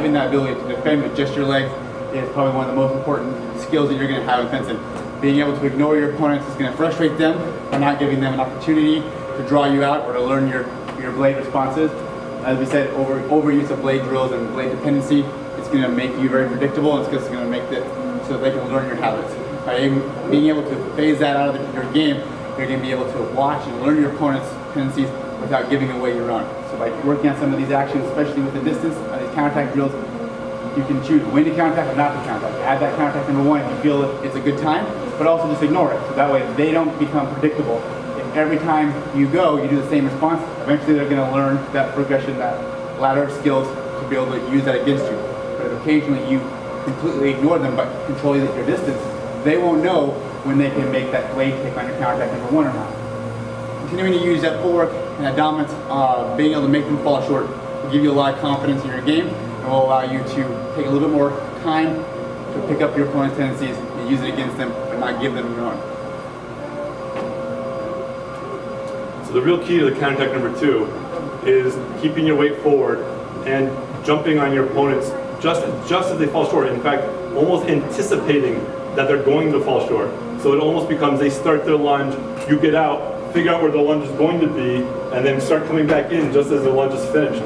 having that ability to defend with just your legs is probably one of the most important skills that you're going to have in fencing. Being able to ignore your opponents is going to frustrate them by not giving them an opportunity to draw you out or to learn your blade responses. As we said, overuse of blade drills and blade dependency, it's going to make you very predictable, and it's just going to make it so they can learn your habits. By being able to phase that out of your game, you're going to be able to watch and learn your opponent's tendencies without giving away your own. So by working on some of these actions, especially with the distance, on these counterattack drills, you can choose when to counterattack or not to counterattack. Add that counterattack number one if you feel it's a good time, but also just ignore it. So that way they don't become predictable. If every time you go, you do the same response, eventually they're going to learn that progression, that ladder of skills to be able to use that against you. But if occasionally you completely ignore them but control your distance, they won't know when they can make that blade kick on your counterattack number one or not. Continuing to use that footwork and that dominance, being able to make them fall short will give you a lot of confidence in your game and will allow you to take a little bit more time to pick up your opponent's tendencies and use it against them but not give them your own. So the real key to the counterattack number two is keeping your weight forward and jumping on your opponents just as they fall short. In fact, almost anticipating that they're going to fall short. So it almost becomes they start their lunge, you get out, figure out where the lunge is going to be, and then start coming back in just as the lunge is finished.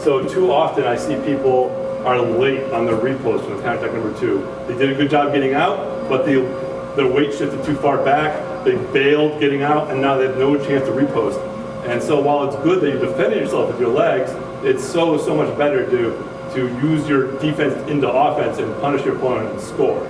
So too often I see people are late on their riposte from the counterattack number two. They did a good job getting out, but their weight shifted too far back, they bailed getting out, and now they have no chance to riposte. And so while it's good that you defended yourself with your legs, it's so much better to use your defense into offense and punish your opponent and score.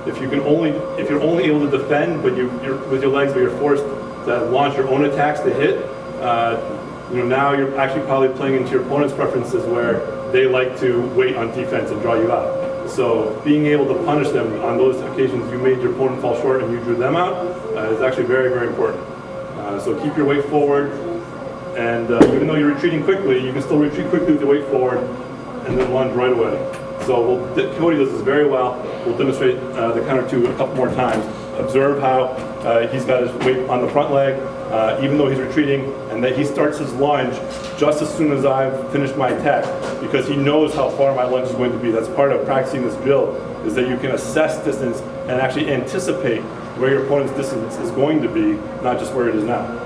If you're only able to defend, but you're with your legs, but you're forced to launch your own attacks to hit, now you're actually probably playing into your opponent's preferences where they like to wait on defense and draw you out. So being able to punish them on those occasions you made your opponent fall short and you drew them out is actually very, very important. So keep your weight forward, and even though you're retreating quickly, you can still retreat quickly with your weight forward and then lunge right away. So Cody does this very well. We'll demonstrate the counter two a couple more times. Observe how he's got his weight on the front leg, even though he's retreating, and that he starts his lunge just as soon as I've finished my attack, because he knows how far my lunge is going to be. That's part of practicing this drill, is that you can assess distance and actually anticipate where your opponent's distance is going to be, not just where it is now.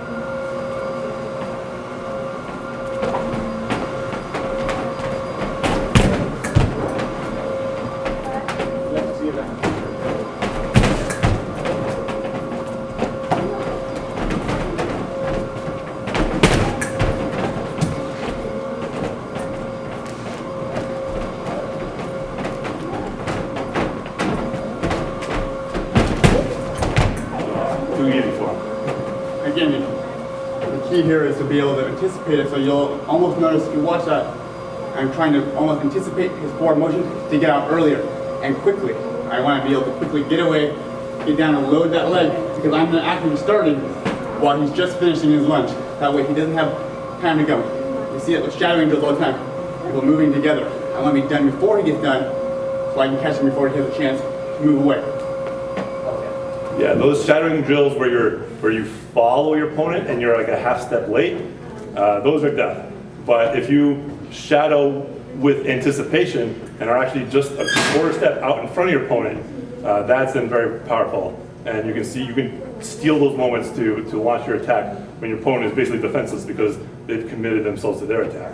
Again, the key here is to be able to anticipate it, so you'll almost notice, you watch that, I'm trying to almost anticipate his forward motion to get out earlier and quickly. I want to be able to quickly get away, get down and load that leg, because I'm actually starting while he's just finishing his lunge. That way he doesn't have time to go. You see it with shadowing drills all the time. People moving together. I want to be done before he gets done, so I can catch him before he has a chance to move away. Yeah, those shadowing drills where you follow your opponent and you're like a half step late, those are death. But if you shadow with anticipation and are actually just a quarter step out in front of your opponent, that's then very powerful. And you can steal those moments to launch your attack when your opponent is basically defenseless because they've committed themselves to their attack.